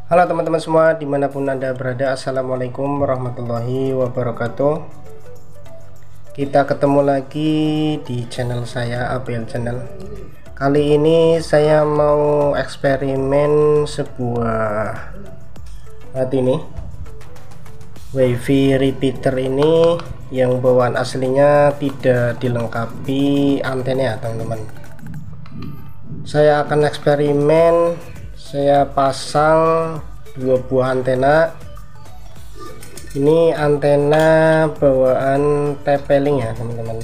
Halo teman-teman semua, dimanapun anda berada, assalamualaikum warahmatullahi wabarakatuh. Kita ketemu lagi di channel saya, ABL Channel. Kali ini saya mau eksperimen sebuah alat ini, WiFi repeater ini, yang bawaan aslinya tidak dilengkapi antena, teman-teman. Saya akan eksperimen. Saya pasang dua buah antena. Ini antena bawaan TP-Link ya, teman-teman.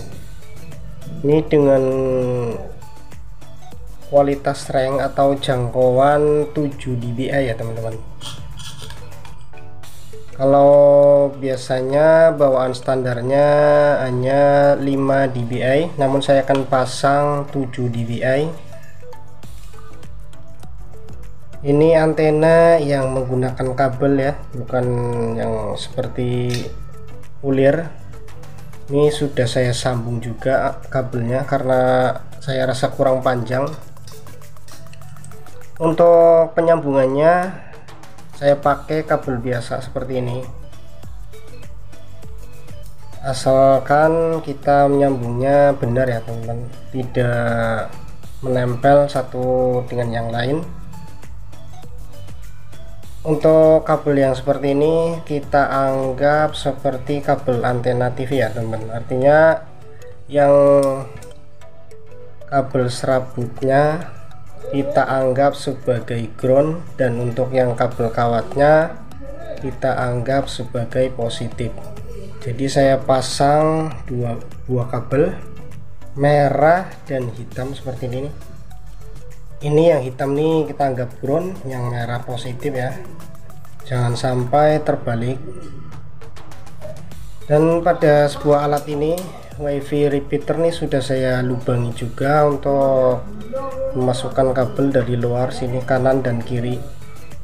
Ini dengan kualitas range atau jangkauan 7 dBi ya, teman-teman. Kalau biasanya bawaan standarnya hanya 5 dBi, namun saya akan pasang 7 dBi. Ini antena yang menggunakan kabel ya, bukan yang seperti ulir. Ini sudah saya sambung juga kabelnya karena saya rasa kurang panjang. Untuk penyambungannya saya pakai kabel biasa seperti ini, asalkan kita menyambungnya benar ya, teman-teman, tidak menempel satu dengan yang lain. Untuk kabel yang seperti ini kita anggap seperti kabel antena TV ya, teman. Artinya yang kabel serabutnya kita anggap sebagai ground, dan untuk yang kabel kawatnya kita anggap sebagai positif. Jadi saya pasang dua buah kabel, merah dan hitam seperti ini. Ini yang hitam nih kita anggap ground, yang merah positif ya, jangan sampai terbalik. Dan pada sebuah alat ini, WiFi repeater nih, sudah saya lubangi juga untuk memasukkan kabel dari luar sini, kanan dan kiri.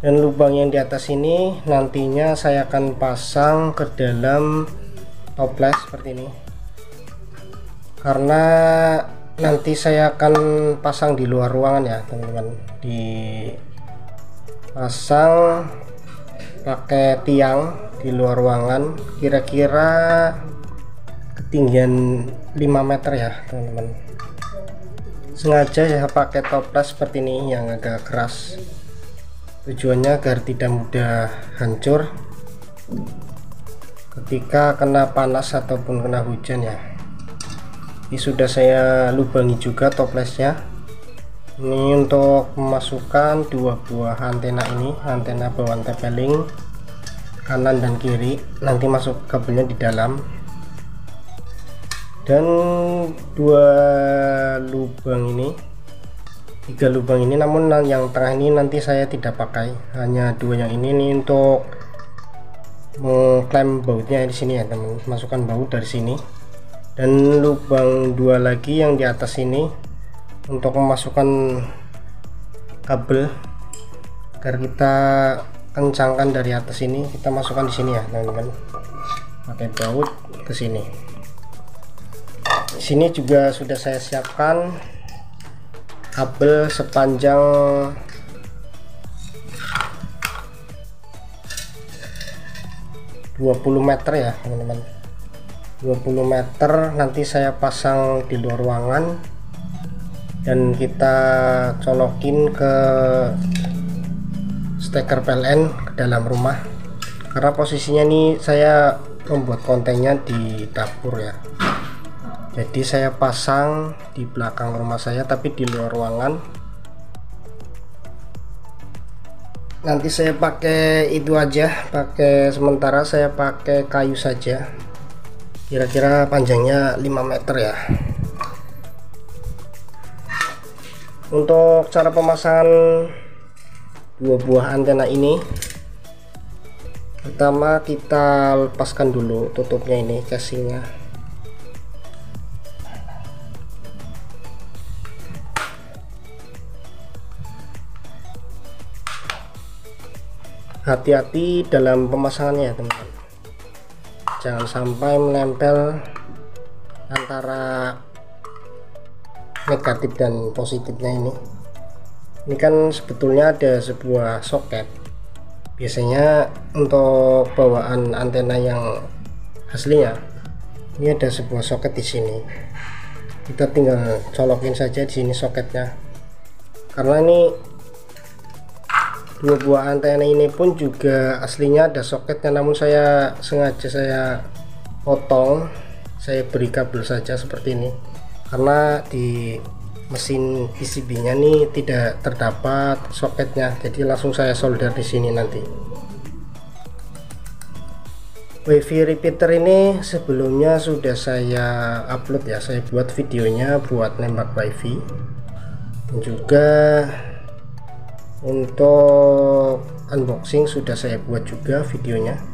Dan lubang yang di atas ini nantinya saya akan pasang ke dalam toples seperti ini, karena nanti saya akan pasang di luar ruangan ya, teman-teman. Dipasang pakai tiang di luar ruangan, kira-kira ketinggian 5 meter ya, teman-teman. Sengaja saya pakai toples seperti ini yang agak keras, tujuannya agar tidak mudah hancur ketika kena panas ataupun kena hujan ya. Ini sudah saya lubangi juga toplesnya. Ini untuk memasukkan dua buah antena ini, antena bawaan TP-Link kanan dan kiri, nanti masuk kabelnya di dalam. Dan dua lubang ini, tiga lubang ini, namun yang tengah ini nanti saya tidak pakai, hanya dua yang ini nih untuk mengklaim bautnya di sini ya, teman. Masukkan baut dari sini. Dan lubang dua lagi yang di atas ini untuk memasukkan kabel, agar kita kencangkan dari atas ini, kita masukkan di sini ya, teman-teman, pakai baut ke sini. Di sini juga sudah saya siapkan kabel sepanjang 20 meter ya, teman-teman. 20 meter nanti saya pasang di luar ruangan, dan kita colokin ke steker PLN ke dalam rumah, karena posisinya nih saya membuat kontennya di dapur ya. Jadi saya pasang di belakang rumah saya tapi di luar ruangan. Nanti saya pakai itu aja, pakai sementara saya pakai kayu saja, kira-kira panjangnya 5 meter ya. Untuk cara pemasangan dua buah antena ini, pertama kita lepaskan dulu tutupnya ini, casingnya. Hati-hati dalam pemasangannya, teman-teman, jangan sampai menempel antara negatif dan positifnya ini. Ini kan sebetulnya ada sebuah soket Biasanya untuk bawaan antena yang aslinya ini ada sebuah soket di sini, kita tinggal colokin saja di sini soketnya. Karena ini dua buah antena ini pun juga aslinya ada soketnya, namun saya sengaja saya potong, saya beri kabel saja seperti ini karena di mesin PCB nya nih tidak terdapat soketnya, jadi langsung saya solder di sini nanti. WiFi repeater ini sebelumnya sudah saya upload ya, saya buat videonya buat nembak WiFi, dan juga untuk unboxing sudah saya buat juga videonya.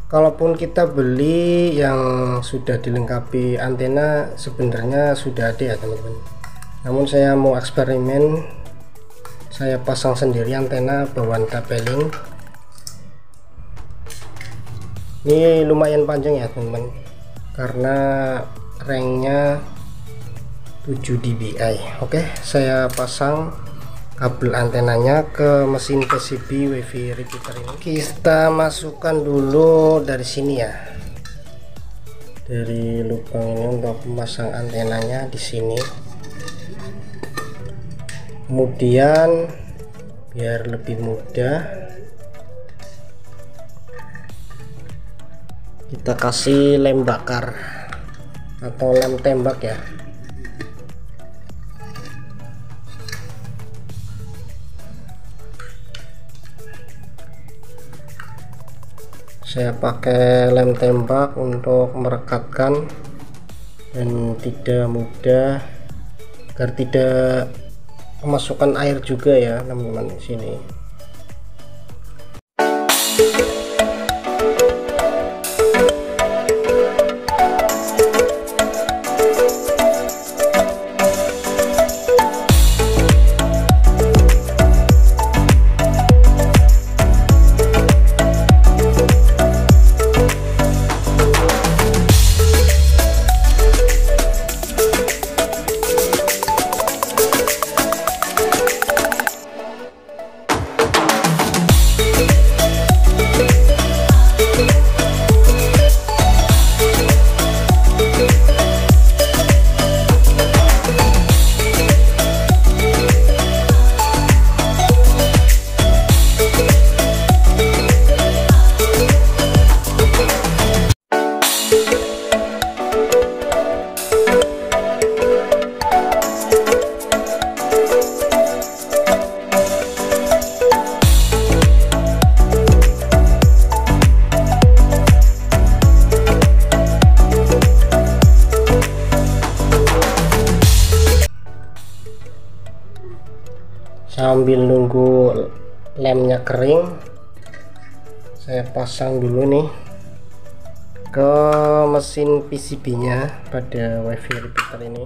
Kalaupun kita beli yang sudah dilengkapi antena sebenarnya sudah ada ya teman-teman, namun saya mau eksperimen, saya pasang sendiri antena bawaan kabeling. Ini lumayan panjang ya teman-teman, karena ranknya 7 dBi. Oke, saya pasang kabel antenanya ke mesin PCB WiFi repeater ini. Kita masukkan dulu dari sini ya, dari lubang ini untuk memasang antenanya di sini. Kemudian biar lebih mudah kita kasih lem bakar atau lem tembak ya. Saya pakai lem tembak untuk merekatkan dan tidak mudah, agar tidak kemasukan air juga ya teman-teman di sini. Sambil nunggu lemnya kering, saya pasang dulu nih ke mesin PCB nya pada WiFi repeater ini.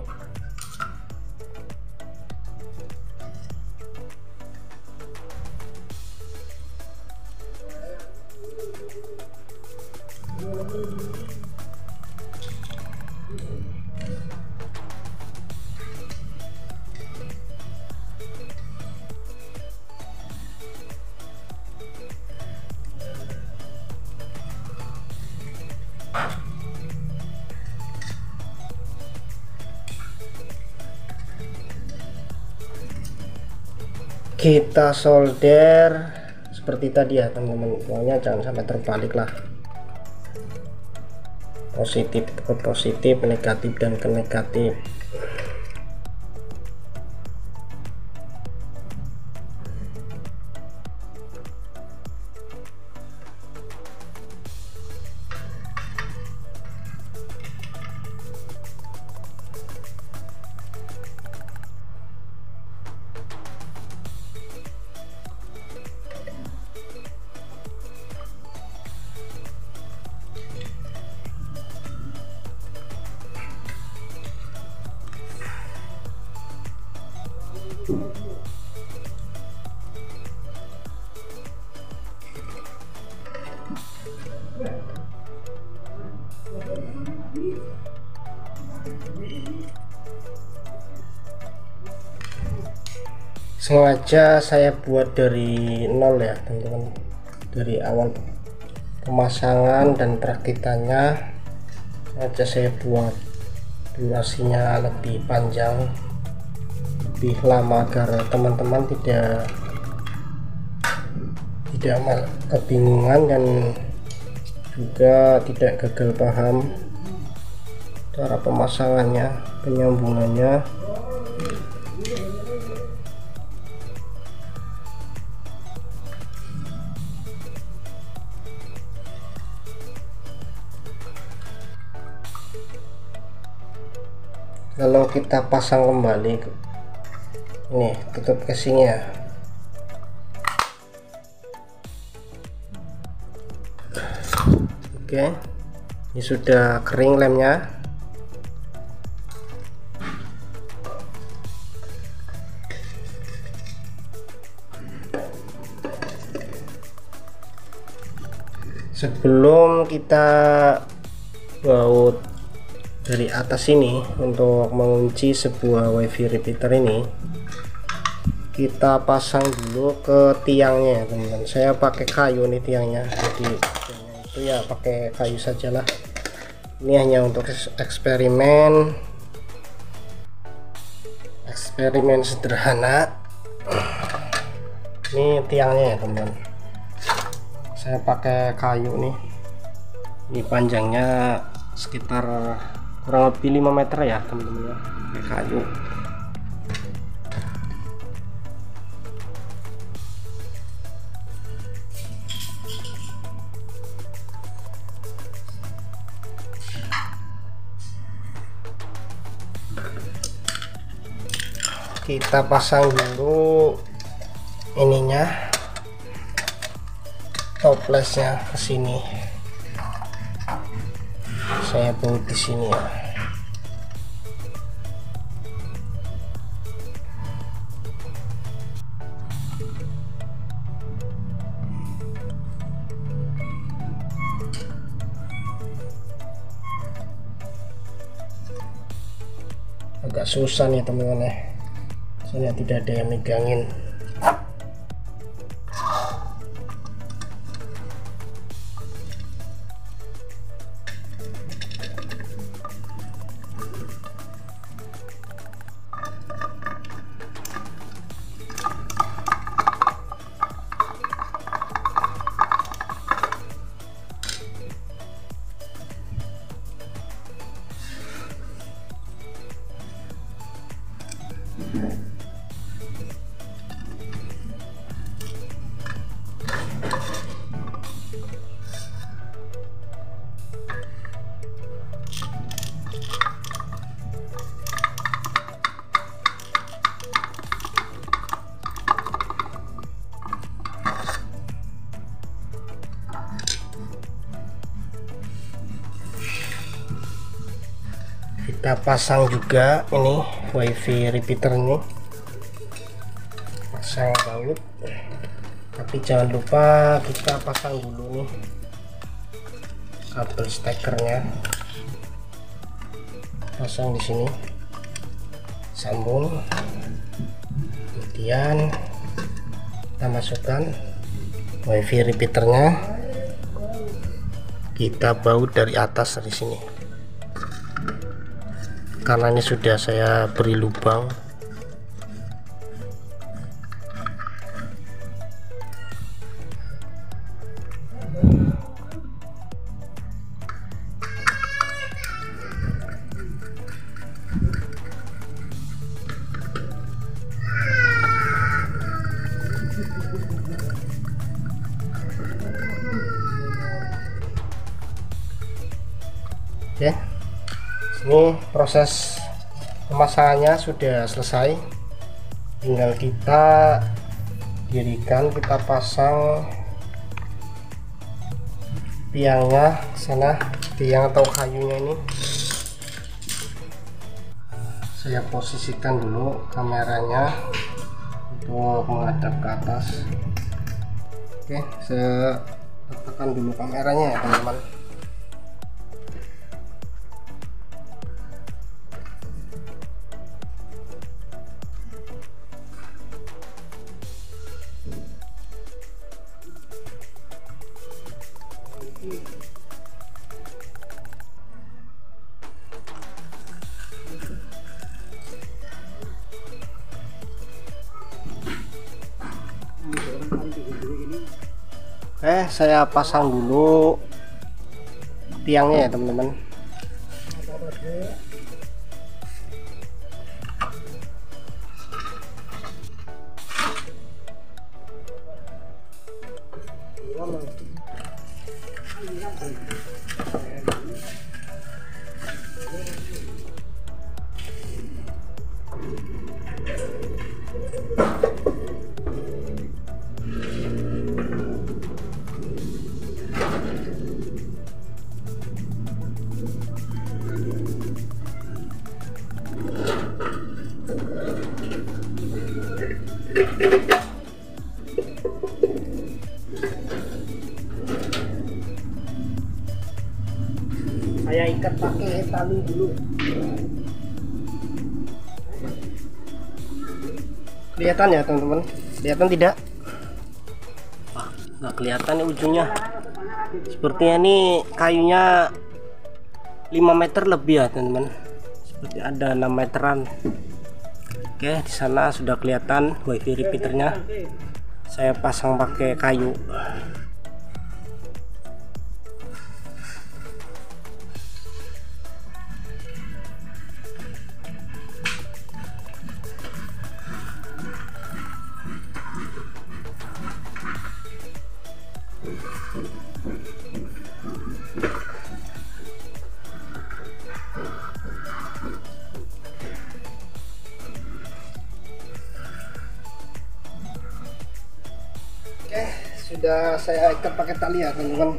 Kita solder seperti tadi ya teman-teman, pokoknya jangan sampai terbalik lah, positif ke positif, negatif dan ke negatif. sengaja saya buat dari nol ya teman-teman, dari awal pemasangan dan perakitannya sengaja saya buat durasinya lebih panjang, lebih lama, agar teman-teman tidak kebingungan dan juga tidak gagal paham cara pemasangannya, penyambungannya. Kalau kita pasang kembali, ini tutup casingnya. Oke, ini sudah kering lemnya. Sebelum kita baut dari atas ini untuk mengunci sebuah wifi repeater ini, kita pasang dulu ke tiangnya ya teman-teman. Saya pakai kayu nih tiangnya, jadi itu ya pakai kayu sajalah. Ini hanya untuk eksperimen sederhana. Ini tiangnya ya teman-teman, saya pakai kayu nih. Ini panjangnya sekitar kurang lebih 5 meter ya teman-teman ya, pakai kayu. Kita pasang dulu ininya, toplesnya ke sini. Saya baut di sini ya. Agak susah nih teman-teman ya, soalnya tidak ada yang megangin. Kita pasang juga ini wifi repeater ini, pasang baut, tapi jangan lupa kita pasang dulu nih kabel stekernya. Pasang di sini, sambung, kemudian kita masukkan wifi repeaternya, kita baut dari atas dari sini. Karena ini sudah saya beri lubang, oke. Ini proses pemasangannya sudah selesai, tinggal kita dirikan, kita pasang tiangnya sana, tiang atau kayunya ini. Saya posisikan dulu kameranya untuk menghadap ke atas. Oke, saya letakkan dulu kameranya ya teman-teman. Oke, saya pasang dulu tiangnya ya teman-teman. Saya ikat pakai tali dulu. Kelihatan ya teman-teman? Kelihatan tidak? Wah, nggak kelihatan nih ujungnya. Sepertinya ini kayunya 5 meter lebih ya teman-teman. Seperti ada 6 meteran. Oke, di sana sudah kelihatan wifi repeaternya. Saya pasang pakai kayu. Oke, sudah saya ikat pakai tali ya teman-teman.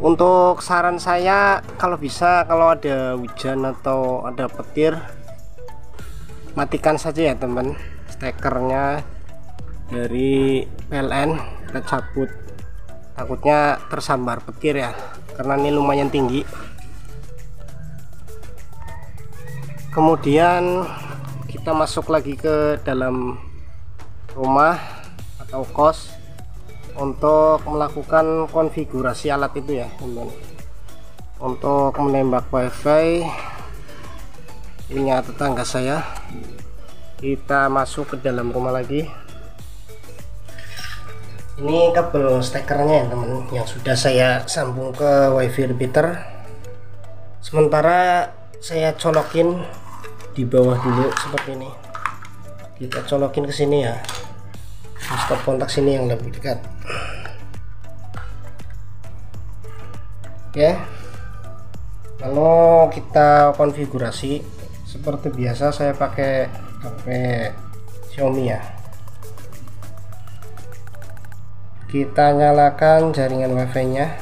Untuk saran saya, kalau bisa, kalau ada hujan atau ada petir, matikan saja ya teman stekernya dari PLN, kita cabut, takutnya tersambar petir ya, karena ini lumayan tinggi. Kemudian kita masuk lagi ke dalam rumah atau kos untuk melakukan konfigurasi alat itu ya teman-teman. Untuk menembak wifi punya tetangga saya, kita masuk ke dalam rumah lagi. Ini kabel stekernya ya teman, yang sudah saya sambung ke wifi repeater. Sementara saya colokin di bawah dulu seperti ini. Kita colokin ke sini ya, stop kontak sini yang lebih dekat. Oke, lalu kita konfigurasi seperti biasa. Saya pakai HP Xiaomi ya. Kita nyalakan jaringan wifi nya.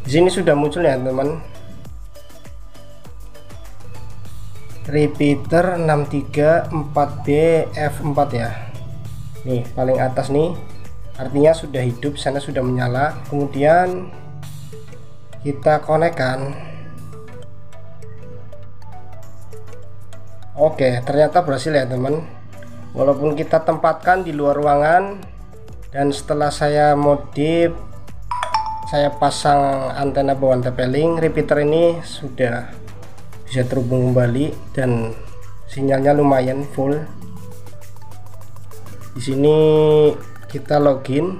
Di sini sudah muncul ya teman, repeater 634B F4 ya. Nih paling atas nih, artinya sudah hidup, sana sudah menyala. Kemudian kita konekkan. Oke, ternyata berhasil ya teman, walaupun kita tempatkan di luar ruangan. Dan setelah saya modif, saya pasang antena bawaan TP-Link, repeater ini sudah bisa terhubung kembali dan sinyalnya lumayan full. Di sini kita login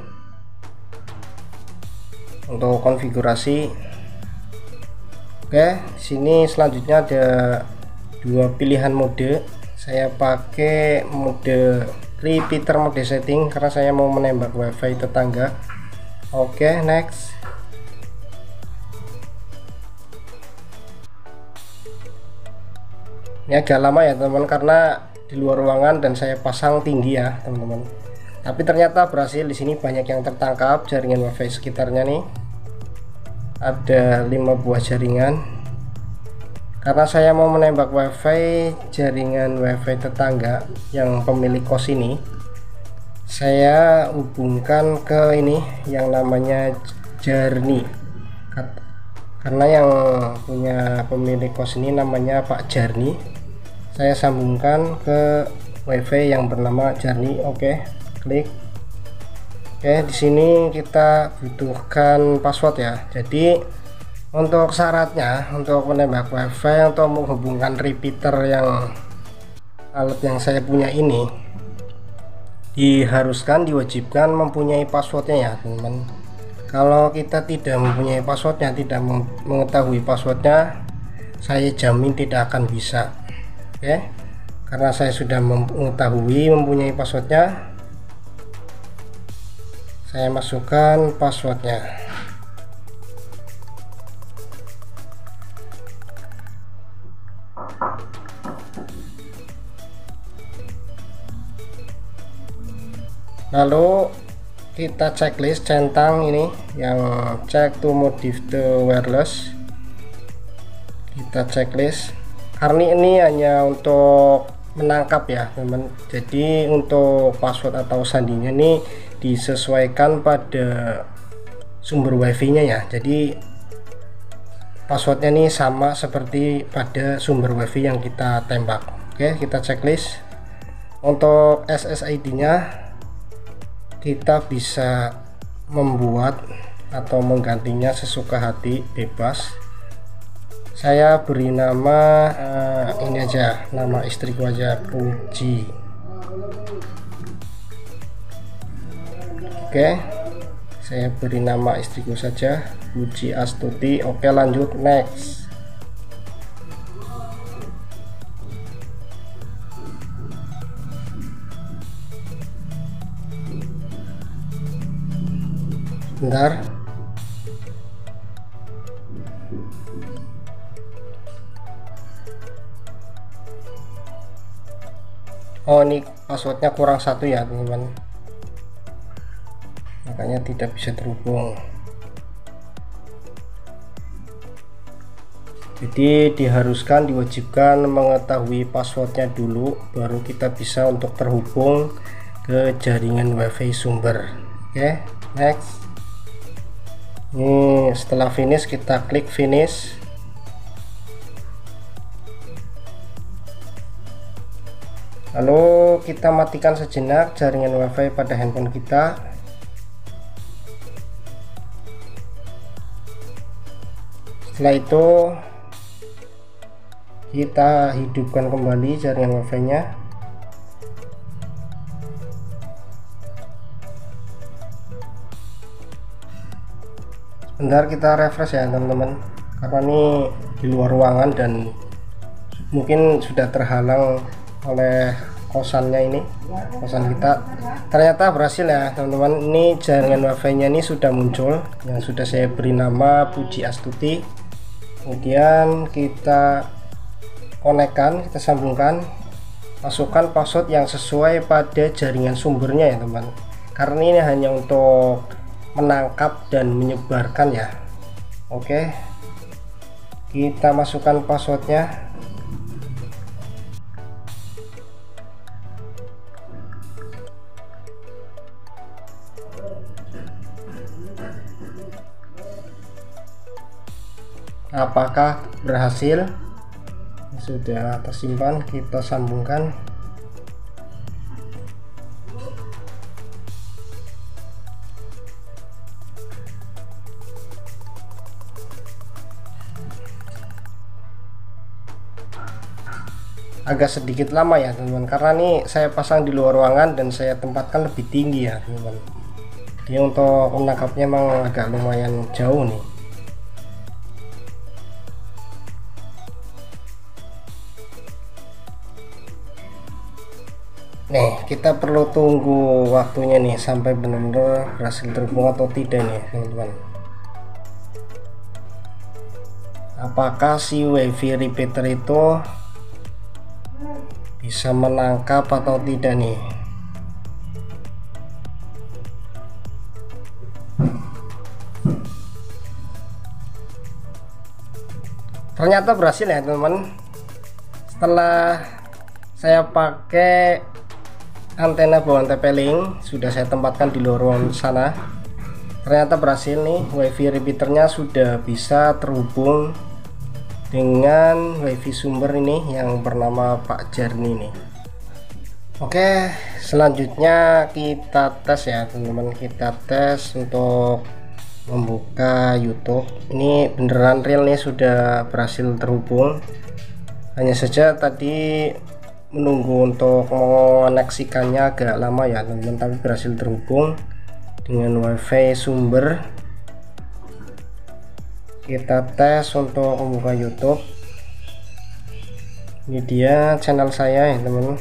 untuk konfigurasi. Oke, di sini selanjutnya ada dua pilihan mode. Saya pakai mode repeater mode setting karena saya mau menembak wifi tetangga. Oke, next. Ini agak lama ya teman-teman karena di luar ruangan dan saya pasang tinggi ya teman-teman. Tapi ternyata berhasil. Di sini banyak yang tertangkap jaringan wifi sekitarnya nih. Ada 5 buah jaringan. Karena saya mau menembak wifi jaringan wifi tetangga yang pemilik kos ini, saya hubungkan ke ini yang namanya Jarni. Karena yang punya pemilik kos ini namanya Pak Jarni, saya sambungkan ke wifi yang bernama Jarni. Oke, klik. Oke, di sini kita butuhkan password ya. Jadi Untuk syaratnya untuk menembak wifi untuk menghubungkan repeater yang alat yang saya punya ini diwajibkan mempunyai passwordnya ya teman-teman. Kalau kita tidak mempunyai passwordnya, tidak mengetahui passwordnya, saya jamin tidak akan bisa. Oke, karena saya sudah mengetahui mempunyai passwordnya, saya masukkan passwordnya. Lalu kita checklist centang ini yang check to modify the wireless, kita checklist karena ini hanya untuk menangkap ya teman. Jadi untuk password atau sandinya ini disesuaikan pada sumber wifi nya ya, jadi passwordnya ini sama seperti pada sumber wifi yang kita tembak. Oke, kita checklist. Untuk SSID nya kita bisa membuat atau menggantinya sesuka hati, bebas. Saya beri nama ini aja, nama istriku aja, Puji. Oke, saya beri nama istriku saja, Puji Astuti. Oke, lanjut, next. Bentar, oh ini passwordnya kurang satu ya teman-teman, makanya tidak bisa terhubung. Jadi diwajibkan mengetahui passwordnya dulu, baru kita bisa untuk terhubung ke jaringan wifi sumber. Oke, next. Ini setelah finish kita klik finish. Lalu kita matikan sejenak jaringan wifi pada handphone kita. Setelah itu kita hidupkan kembali jaringan wifi nya. Bentar, kita refresh ya teman-teman, karena ini di luar ruangan dan mungkin sudah terhalang oleh kosannya ini, kosan kita. Ternyata berhasil ya teman-teman, ini jaringan wifi nya ini sudah muncul yang sudah saya beri nama Puji Astuti. Kemudian kita konekkan, kita sambungkan, masukkan password yang sesuai pada jaringan sumbernya ya teman, karena ini hanya untuk menangkap dan menyebarkan ya. Oke, kita masukkan passwordnya. Apakah berhasil? Sudah tersimpan, kita sambungkan. Agak sedikit lama ya teman-teman, karena ini saya pasang di luar ruangan dan saya tempatkan lebih tinggi ya teman-teman. Dia untuk menangkapnya memang agak lumayan jauh nih. Nih, kita perlu tunggu waktunya nih sampai benar-benar berhasil terhubung atau tidak nih teman-teman. Apakah si wifi repeater itu bisa menangkap atau tidak nih? Ternyata berhasil ya teman-teman. Setelah saya pakai antena bawaan TP-Link, sudah saya tempatkan di luar ruangan sana, ternyata berhasil nih, wifi repeaternya sudah bisa terhubung dengan wifi sumber ini yang bernama Pak Jarni nih. Oke, selanjutnya kita tes ya teman-teman, kita tes untuk membuka YouTube. Ini beneran real nih, sudah berhasil terhubung. Hanya saja tadi menunggu untuk mengoneksikannya agak lama ya teman-teman, tapi berhasil terhubung dengan wifi sumber. Kita tes untuk membuka YouTube. Ini dia channel saya ya teman-teman.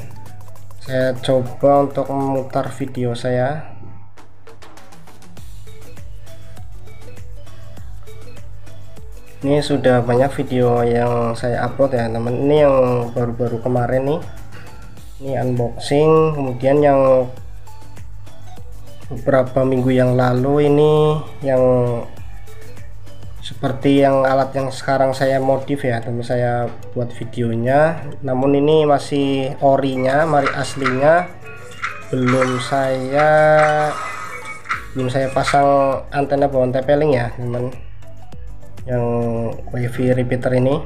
Saya coba untuk memutar video saya. Ini sudah banyak video yang saya upload ya teman. Ini yang baru-baru kemarin nih, ini unboxing. Kemudian yang beberapa minggu yang lalu ini yang seperti yang alat yang sekarang saya modif ya teman, saya buat videonya. Namun ini masih orinya, mari aslinya belum saya pasang antena bawaan TP-Link ya teman. Yang wifi repeater ini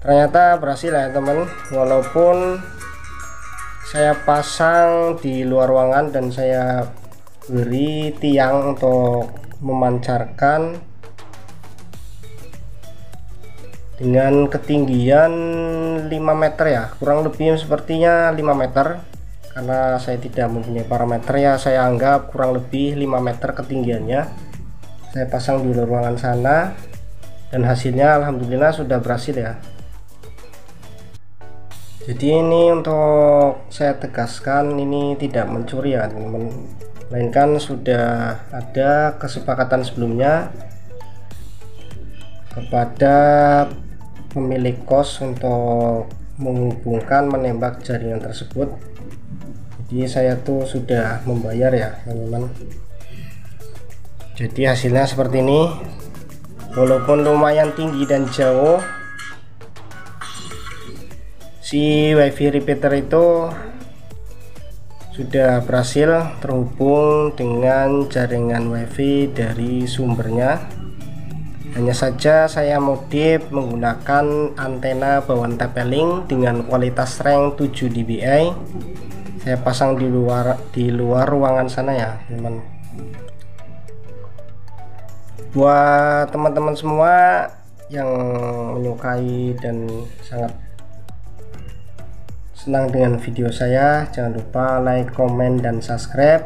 ternyata berhasil ya teman, walaupun saya pasang di luar ruangan dan saya beri tiang untuk memancarkan dengan ketinggian 5 meter ya, kurang lebih sepertinya 5 meter, karena saya tidak mempunyai parameter ya, saya anggap kurang lebih 5 meter ketinggiannya. Saya pasang di luar ruangan sana dan hasilnya alhamdulillah sudah berhasil ya. Jadi ini untuk saya tegaskan, ini tidak mencuri ya teman-teman, melainkan sudah ada kesepakatan sebelumnya kepada pemilik kos untuk menghubungkan menembak jaringan tersebut. Jadi saya tuh sudah membayar ya teman-teman. Jadi hasilnya seperti ini, walaupun lumayan tinggi dan jauh, si wifi repeater itu sudah berhasil terhubung dengan jaringan wifi dari sumbernya. Hanya saja saya modif menggunakan antena bawaan TP-Link dengan kualitas rank 7 dBi. Saya pasang di luar ruangan sana ya teman. Buat teman-teman semua yang menyukai dan sangat senang dengan video saya, jangan lupa like, komen, dan subscribe.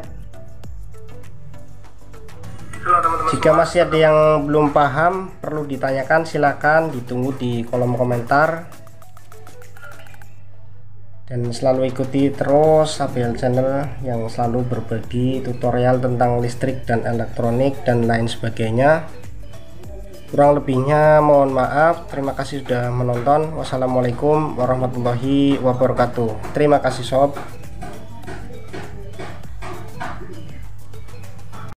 Jika masih ada yang belum paham, perlu ditanyakan, silakan ditunggu di kolom komentar. Dan selalu ikuti terus ABL Channel yang selalu berbagi tutorial tentang listrik dan elektronik dan lain sebagainya. Kurang lebihnya mohon maaf. Terima kasih sudah menonton. Wassalamualaikum warahmatullahi wabarakatuh. Terima kasih sob.